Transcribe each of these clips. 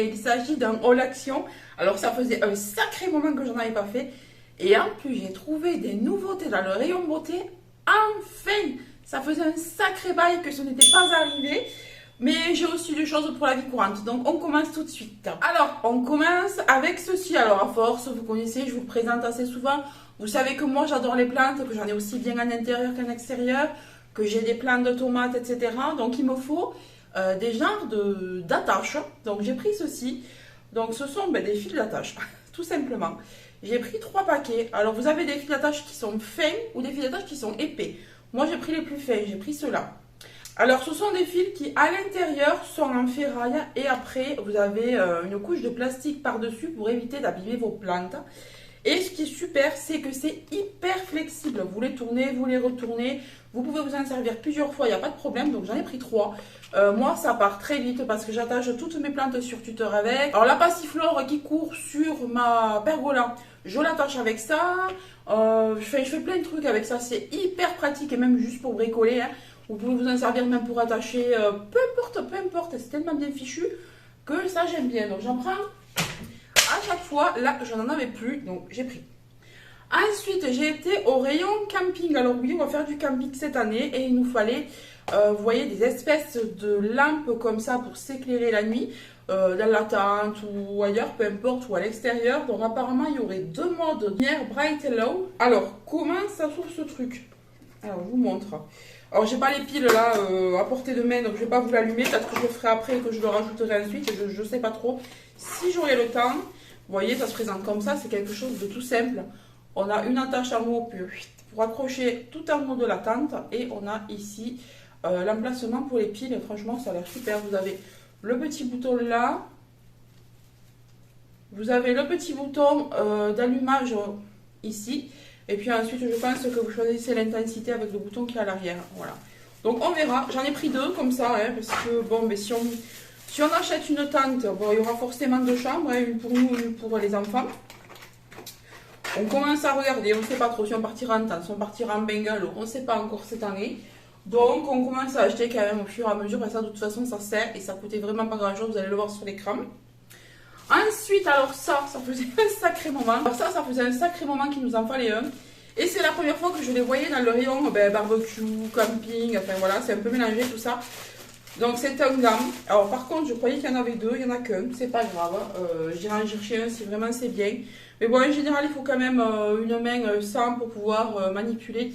et il s'agit d'un haul action. Alors ça faisait un sacré moment que j'en avais pas fait. Et en plus, j'ai trouvé des nouveautés dans le rayon beauté. Enfin, ça faisait un sacré bail que ce n'était pas arrivé. Mais j'ai aussi des choses pour la vie courante. Donc on commence tout de suite. Alors, on commence avec ceci. Alors à force, vous connaissez, je vous le présente assez souvent. Vous savez que moi j'adore les plantes, que j'en ai aussi bien en intérieur qu'en extérieur, que j'ai des plantes de tomates, etc. Donc il me faut des genres d'attaches. Donc j'ai pris ceci. Donc ce sont des fils d'attache, tout simplement. J'ai pris 3 paquets. Alors vous avez des fils d'attache qui sont fins ou des fils d'attache qui sont épais. Moi j'ai pris les plus fins, j'ai pris ceux-là. Alors ce sont des fils qui à l'intérieur sont en ferraille et après vous avez une couche de plastique par-dessus pour éviter d'abîmer vos plantes. Et ce qui est super, c'est que c'est hyper flexible. Vous les tournez, vous les retournez. Vous pouvez vous en servir plusieurs fois, il n'y a pas de problème. Donc j'en ai pris 3. Moi, ça part très vite parce que j'attache toutes mes plantes sur tuteur avec. Alors la passiflore qui court sur ma pergola, je l'attache avec ça. Je fais plein de trucs avec ça. C'est hyper pratique et même juste pour bricoler. Hein. Vous pouvez vous en servir même pour attacher. Peu importe. C'est tellement bien fichu que ça j'aime bien. Donc j'en prends. À chaque fois, là, je n'en avais plus, donc j'ai pris. Ensuite, j'ai été au rayon camping. Alors oui, on va faire du camping cette année et il nous fallait, vous voyez, des espèces de lampes comme ça pour s'éclairer la nuit, dans la tente ou ailleurs, peu importe, ou à l'extérieur. Donc apparemment, il y aurait 2 modes, lumière bright et low. Alors, comment ça s'ouvre ce truc? Alors, je vous montre. Alors, j'ai pas les piles là à portée de main, donc je vais pas vous l'allumer. Peut-être que je le ferai après et que je le rajouterai ensuite. Je sais pas trop si j'aurai le temps. Vous voyez, ça se présente comme ça, c'est quelque chose de tout simple. On a une attache en haut pour accrocher tout en haut de la tente. Et on a ici l'emplacement pour les piles. Franchement, ça a l'air super. Vous avez le petit bouton là. Vous avez le petit bouton d'allumage ici. Et puis ensuite, je pense que vous choisissez l'intensité avec le bouton qui est à l'arrière. Voilà. Donc on verra. J'en ai pris 2 comme ça, hein, parce que bon, mais si on achète une tente, bon, il y aura forcément 2 chambres, hein, une pour nous, une pour les enfants. On commence à regarder, on ne sait pas trop si on partira en tente, si on partira en bungalow, on ne sait pas encore cette année. Donc on commence à acheter quand même au fur et à mesure, et ça de toute façon ça sert et ça coûtait vraiment pas grand chose, vous allez le voir sur l'écran. Ensuite, alors ça faisait un sacré moment. Alors ça faisait un sacré moment qu'il nous en fallait un. Et c'est la première fois que je les voyais dans le rayon barbecue, camping, enfin voilà, c'est un peu mélangé tout ça. Donc c'est un gant. Alors par contre je croyais qu'il y en avait 2, il n'y en a qu'un, c'est pas grave. J'irai en chercher un si vraiment c'est bien. Mais bon en général il faut quand même une main sans pour pouvoir manipuler.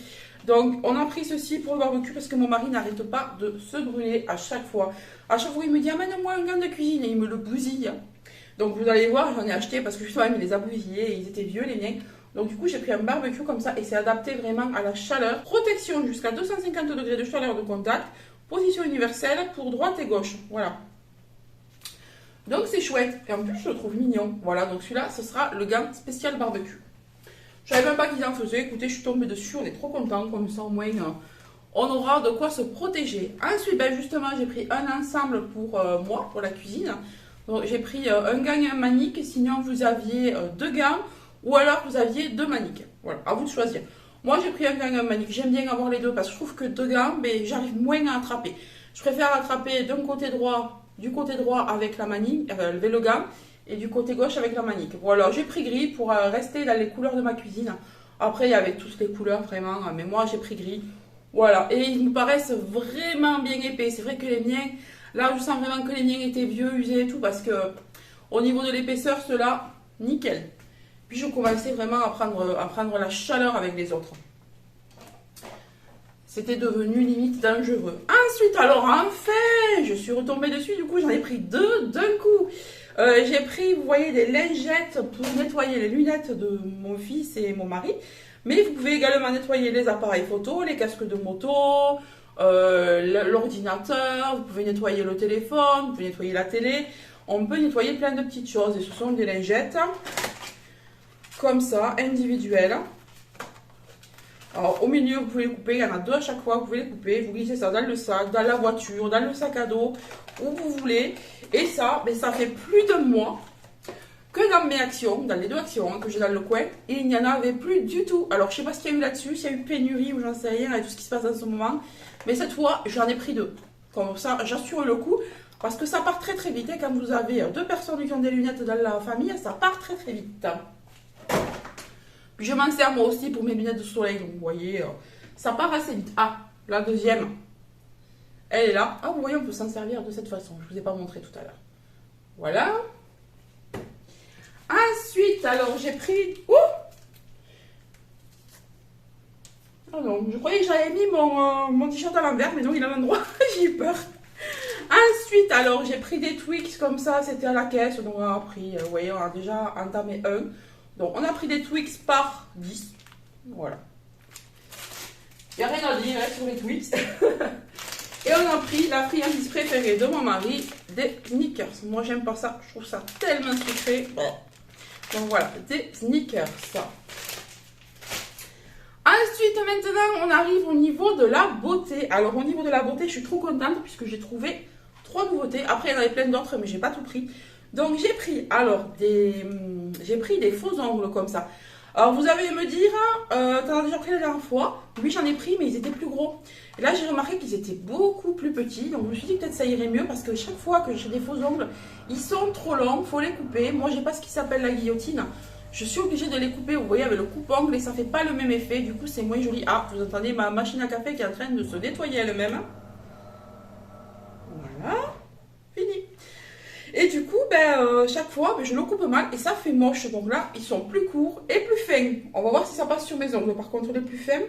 Donc on a pris ceci pour le barbecue parce que mon mari n'arrête pas de se brûler à chaque fois. À chaque fois il me dit amène-moi un gant de cuisine et il me le bousille. Donc vous allez voir, j'en ai acheté parce que justement il me les a bousillés et ils étaient vieux les miens. Donc du coup j'ai pris un barbecue comme ça et c'est adapté vraiment à la chaleur. Protection jusqu'à 250 degrés de chaleur de contact. Position universelle pour droite et gauche. Voilà. Donc c'est chouette. Et en plus je le trouve mignon. Voilà, donc celui-là ce sera le gant spécial barbecue. Je savais même pas qu'ils en faisaient. Écoutez, je suis tombée dessus, on est trop contents. Comme ça au moins on aura de quoi se protéger. Ensuite, justement j'ai pris un ensemble pour moi, pour la cuisine. Donc j'ai pris un gant et un manique. Sinon vous aviez 2 gants ou alors vous aviez 2 maniques. Voilà, à vous de choisir. Moi j'ai pris un gant et un manique. J'aime bien avoir les 2 parce que je trouve que 2 gants, j'arrive moins à attraper. Je préfère attraper du côté droit avec la manique, lever le gant, et du côté gauche avec la manique. Voilà, j'ai pris gris pour rester dans les couleurs de ma cuisine. Après il y avait toutes les couleurs vraiment, mais moi j'ai pris gris. Voilà, et ils me paraissent vraiment bien épais. C'est vrai que les miens, là je sens vraiment que les miens étaient vieux, usés et tout, parce que au niveau de l'épaisseur, ceux-là, nickel. Puis je commençais vraiment à prendre la chaleur avec les autres. C'était devenu limite dangereux. Ensuite, alors enfin, je suis retombée dessus. Du coup, j'en ai pris 2 d'un coup. J'ai pris, vous voyez, des lingettes pour nettoyer les lunettes de mon fils et mon mari. Mais vous pouvez également nettoyer les appareils photo, les casques de moto, l'ordinateur. Vous pouvez nettoyer le téléphone, vous pouvez nettoyer la télé. On peut nettoyer plein de petites choses. Et ce sont des lingettes comme ça, individuelles. Alors au milieu vous pouvez les couper, il y en a 2 à chaque fois, vous pouvez les couper, vous glissez ça dans le sac, dans la voiture, dans le sac à dos, où vous voulez. Et ça, ça fait plus de mois que dans mes actions, dans les 2 actions que j'ai dans le coin, et il n'y en avait plus du tout. Alors je sais pas ce qu'il y a eu là-dessus, s'il y a eu pénurie ou j'en sais rien avec tout ce qui se passe en ce moment, mais cette fois j'en ai pris 2. Comme ça j'assure le coup. Parce que ça part très très vite. Quand vous avez deux personnes qui ont des lunettes dans la famille, ça part très très vite. Puis je m'en sers moi aussi pour mes lunettes de soleil. Donc vous voyez, ça part assez vite. Ah, la deuxième, elle est là. Ah, vous voyez, on peut s'en servir de cette façon. Je ne vous ai pas montré tout à l'heure. Voilà. Ensuite, alors j'ai pris... Ouh! Ah non, je croyais que j'avais mis mon t-shirt à l'envers, mais non, il est à l'endroit. J'ai eu peur. Ensuite, alors j'ai pris des Twix comme ça, c'était à la caisse. Donc on a pris, vous voyez, on a déjà entamé un. Donc on a pris des Twix par 10. Voilà. Il n'y a rien à dire sur les Twix. Et on a pris la friandise préférée de mon mari, des Snickers. Moi j'aime pas ça, je trouve ça tellement sucré. Donc voilà, des Snickers. Ensuite, maintenant, on arrive au niveau de la beauté. Alors, au niveau de la beauté, je suis trop contente puisque j'ai trouvé 3 nouveautés. Après, il y en avait plein d'autres, mais j'ai pas tout pris. Donc, j'ai pris, alors, des faux ongles comme ça. Alors, vous allez me dire, t'en as déjà pris la dernière fois? Oui, j'en ai pris, mais ils étaient plus gros. Et là, j'ai remarqué qu'ils étaient beaucoup plus petits. Donc, je me suis dit que peut-être ça irait mieux parce que chaque fois que j'ai des faux ongles, ils sont trop longs, faut les couper. Moi, j'ai pas ce qui s'appelle la guillotine. Je suis obligée de les couper, vous voyez, avec le coupe-ongle et ça fait pas le même effet. Du coup, c'est moins joli. Ah, vous entendez ma machine à café qui est en train de se nettoyer elle-même. Voilà, fini. Et du coup, chaque fois, je le coupe mal et ça fait moche. Donc là, ils sont plus courts et plus fins. On va voir si ça passe sur mes ongles. Par contre, les plus fins,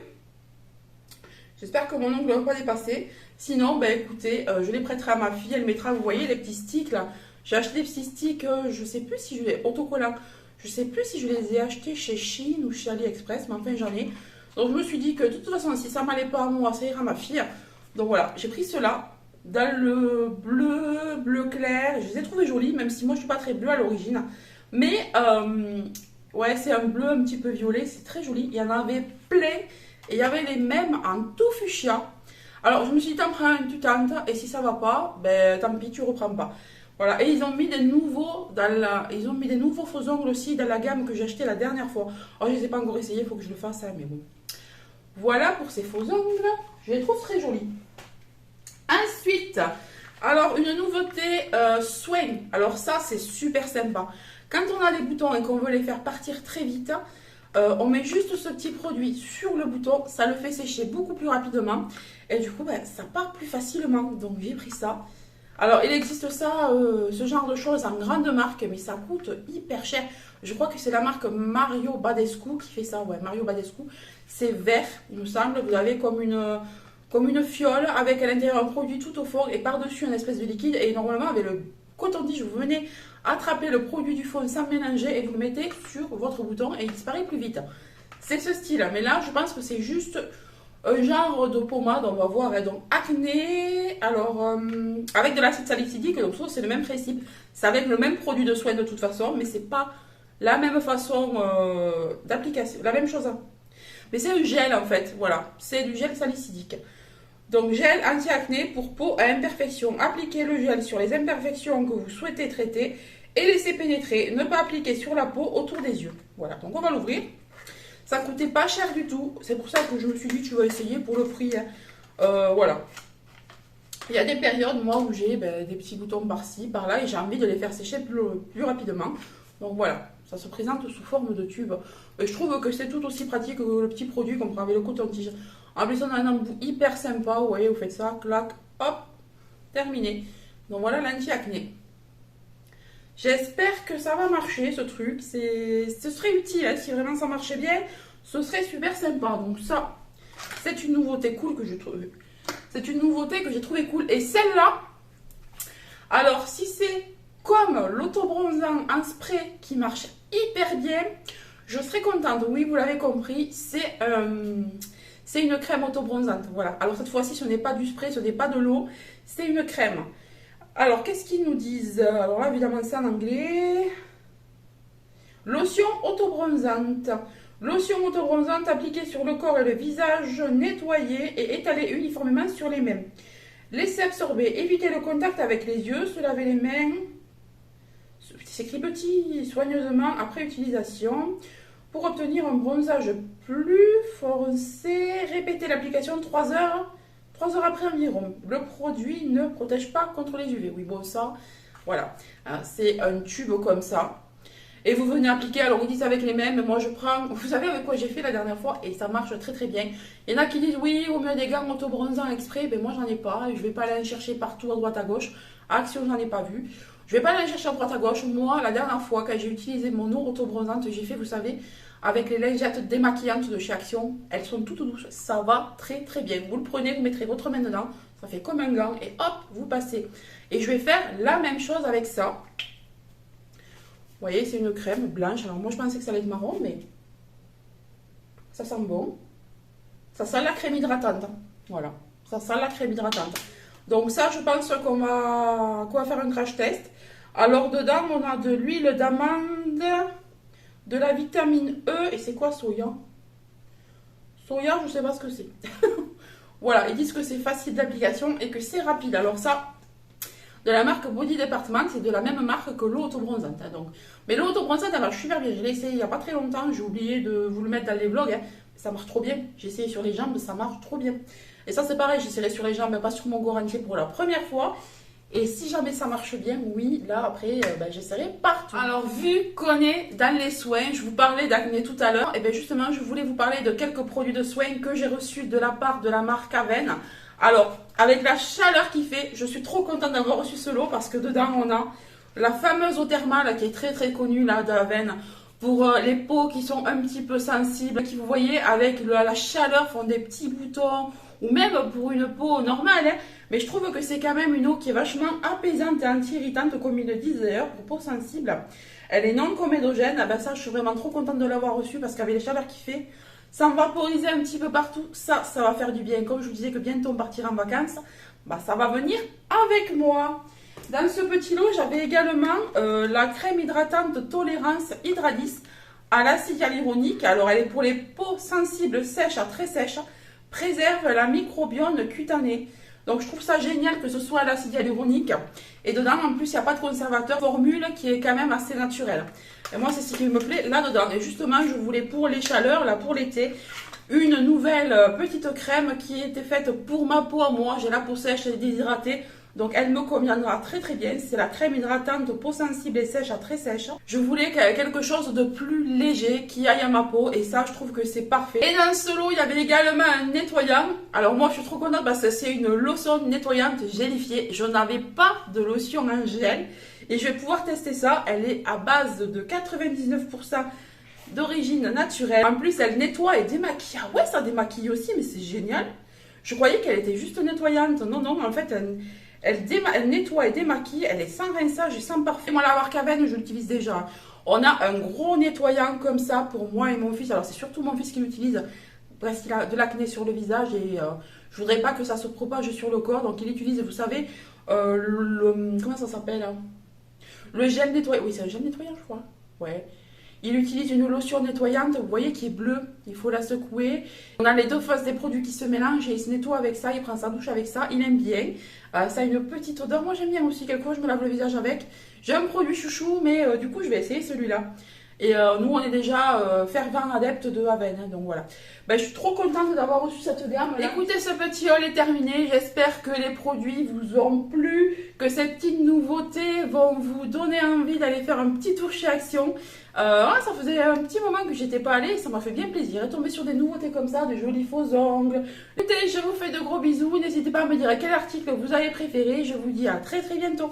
j'espère que mon ongle ne va pas dépasser. Sinon, écoutez, je les prêterai à ma fille. Elle mettra, vous voyez, les petits sticks là. J'ai acheté des petits sticks, je sais plus si je les autocollants. Je sais plus si je les ai achetés chez Shein ou chez AliExpress, mais enfin j'en ai. Donc je me suis dit que de toute façon, si ça m'allait pas à moi, ça ira à ma fille. Donc voilà, j'ai pris ceux-là dans le bleu clair. Je les ai trouvés jolis, même si moi je suis pas très bleue à l'origine. Mais ouais, c'est un bleu un petit peu violet, c'est très joli. Il y en avait plein et il y avait les mêmes en tout fuchsia. Alors je me suis dit, t'en prends une, tu tentes, et si ça va pas, tant pis, tu reprends pas. Voilà, et ils ont mis des nouveaux faux ongles aussi dans la gamme que j'ai acheté la dernière fois. Alors, je ne les ai pas encore essayés, il faut que je le fasse, mais bon. Voilà pour ces faux ongles, je les trouve très jolis. Ensuite, alors une nouveauté soin. Alors ça, c'est super sympa. Quand on a des boutons et qu'on veut les faire partir très vite, on met juste ce petit produit sur le bouton, ça le fait sécher beaucoup plus rapidement. Et du coup, ça part plus facilement. Donc j'ai pris ça. Alors, il existe ça, ce genre de choses en grande marque, mais ça coûte hyper cher. Je crois que c'est la marque Mario Badescu qui fait ça. Ouais, Mario Badescu. C'est vert, il me semble. Vous avez comme une fiole avec à l'intérieur un produit tout au fond et par-dessus un espèce de liquide. Et normalement, avec le coton-tige, vous venez attraper le produit du fond sans mélanger et vous le mettez sur votre bouton et il disparaît plus vite. C'est ce style. Mais là, je pense que c'est juste un genre de pommade, on va voir, donc acné, alors avec de l'acide salicylique, donc ça c'est le même principe, c'est avec le même produit de soin de toute façon, mais c'est pas la même façon d'application, la même chose, mais c'est un gel en fait, voilà, c'est du gel salicylique. Donc gel anti-acné pour peau à imperfection, appliquez le gel sur les imperfections que vous souhaitez traiter et laissez pénétrer, ne pas appliquer sur la peau autour des yeux. Voilà, donc on va l'ouvrir. Ça coûtait pas cher du tout. C'est pour ça que je me suis dit, tu vas essayer pour le prix. Voilà. Il y a des périodes, moi, où j'ai des petits boutons par-ci, par-là, et j'ai envie de les faire sécher plus rapidement. Donc voilà, ça se présente sous forme de tube. Et je trouve que c'est tout aussi pratique que le petit produit qu'on prend avec le coton-tige. En plus, on a un embout hyper sympa. Vous voyez, vous faites ça, clac, hop, terminé. Donc voilà l'anti-acné. J'espère que ça va marcher ce truc, ce serait utile, hein, si vraiment ça marchait bien, ce serait super sympa. Donc ça, c'est une nouveauté cool que je trouve. C'est une nouveauté que j'ai trouvé cool. Et celle-là, alors si c'est comme l'autobronzant en spray qui marche hyper bien, je serais contente. Oui, vous l'avez compris, c'est une crème autobronzante. Voilà. Alors cette fois-ci, ce n'est pas du spray, ce n'est pas de l'eau, c'est une crème. Alors, qu'est-ce qu'ils nous disent? Alors là, évidemment, c'est en anglais. Lotion autobronzante. Lotion autobronzante appliquée sur le corps et le visage, nettoyée et étalée uniformément sur les mains. Laissez absorber, évitez le contact avec les yeux, se laver les mains. C'est écrit petit, soigneusement après utilisation. Pour obtenir un bronzage plus foncé, répétez l'application 3 3 heures après environ. Le produit ne protège pas contre les UV. Oui, bon, ça, voilà. Hein, c'est un tube comme ça. Et vous venez appliquer, alors ils disent avec les mêmes, mais moi je prends, vous savez avec quoi j'ai fait la dernière fois, et ça marche très très bien. Il y en a qui disent oui, au mieux des gants auto-bronzants exprès, ben moi j'en ai pas, je vais pas aller en chercher partout à droite à gauche. Action, j'en ai pas vu. Je vais pas aller en chercher à droite à gauche. Moi, la dernière fois, quand j'ai utilisé mon eau auto-bronzante, j'ai fait, vous savez, avec les lingettes démaquillantes de chez Action, elles sont toutes douces, ça va très très bien. Vous le prenez, vous mettrez votre main dedans, ça fait comme un gant, et hop, vous passez. Et je vais faire la même chose avec ça. Vous voyez, c'est une crème blanche. Alors moi, je pensais que ça allait être marron, mais ça sent bon. Ça sent la crème hydratante. Voilà, ça sent la crème hydratante. Donc ça, je pense qu'on va faire un crash test. Alors dedans, on a de l'huile d'amande, de la vitamine E, et c'est quoi soya? Soya, je ne sais pas ce que c'est. Voilà, ils disent que c'est facile d'application et que c'est rapide. Alors ça, de la marque Body Department, c'est de la même marque que l'eau auto-bronzante. Hein, donc. Mais l'eau auto-bronzante, elle marche super bien. Je l'ai essayé il n'y a pas très longtemps. J'ai oublié de vous le mettre dans les vlogs. Hein. Ça marche trop bien. J'ai essayé sur les jambes, ça marche trop bien. Et ça, c'est pareil. J'essaierai sur les jambes, mais pas sur mon corps entier pour la première fois. Et si jamais ça marche bien, oui, là, après, j'essaierai partout. Alors, vu qu'on est dans les soins, je vous parlais d'acné tout à l'heure. Et bien, justement, je voulais vous parler de quelques produits de soins que j'ai reçus de la part de la marque Aven. Alors, avec la chaleur qu'il fait, je suis trop contente d'avoir reçu ce lot parce que dedans, on a la fameuse eau thermale qui est très très connue là d'Aven pour les peaux qui sont un petit peu sensibles, qui vous voyez avec la chaleur font des petits boutons ou même pour une peau normale. Hein, mais je trouve que c'est quand même une eau qui est vachement apaisante et anti-irritante comme ils le disent d'ailleurs pour peau sensible. Elle est non comédogène, ah ben ça je suis vraiment trop contente de l'avoir reçue parce qu'avec les chaleurs qu'il fait, sans vaporiser un petit peu partout, ça va faire du bien. Comme je vous disais que bientôt on partira en vacances, ça va venir avec moi. Dans ce petit lot, j'avais également la crème hydratante Tolérance Hydradis à l'acide hyaluronique. Alors, elle est pour les peaux sensibles sèches à très sèches, préserve la microbiome cutanée. Donc, je trouve ça génial que ce soit à l'acide hyaluronique. Et dedans, en plus, il n'y a pas de conservateur. Formule qui est quand même assez naturelle. Et moi, c'est ce qui me plaît là-dedans. Et justement, je voulais pour les chaleurs, là, pour l'été, une nouvelle petite crème qui était faite pour ma peau à moi. J'ai la peau sèche et déshydratée. Donc elle me conviendra très très bien. C'est la crème hydratante peau sensible et sèche à très sèche. Je voulais quelque chose de plus léger qui aille à ma peau. Et ça, je trouve que c'est parfait. Et dans ce lot, il y avait également un nettoyant. Alors moi, je suis trop contente parce que c'est une lotion nettoyante gélifiée. Je n'avais pas de lotion en gel. Et je vais pouvoir tester ça. Elle est à base de 99% d'origine naturelle. En plus, elle nettoie et démaquille. Ah ouais, ça démaquille aussi, mais c'est génial. Je croyais qu'elle était juste nettoyante. Non, non, en fait, elle nettoie et démaquille. Elle est sans rinçage et sans parfum. Moi, la marque Aven, je l'utilise déjà. On a un gros nettoyant comme ça pour moi et mon fils. Alors, c'est surtout mon fils qui l'utilise parce qu'il a de l'acné sur le visage et je voudrais pas que ça se propage sur le corps. Donc, il utilise, vous savez, comment ça s'appelle hein? Le gel nettoyant. Oui, c'est un gel nettoyant, je crois. Ouais. Il utilise une lotion nettoyante, vous voyez, qui est bleue. Il faut la secouer. On a les deux faces des produits qui se mélangent et il se nettoie avec ça. Il prend sa douche avec ça. Il aime bien. Ça a une petite odeur. Moi, j'aime bien aussi. Quelquefois, je me lave le visage avec. J'ai un produit chouchou, mais du coup, je vais essayer celui-là. Et nous, on est déjà fervents adeptes de Aven. Hein, donc voilà. Je suis trop contente d'avoir reçu cette gamme. Écoutez, ce petit haul est terminé. J'espère que les produits vous ont plu, que ces petites nouveautés vont vous donner envie d'aller faire un petit tour chez Action. Ça faisait un petit moment que j'étais pas allée, ça m'a fait bien plaisir. Et tomber sur des nouveautés comme ça, de jolis faux ongles. Écoutez, je vous fais de gros bisous. N'hésitez pas à me dire quel article vous avez préféré. Je vous dis à très très bientôt.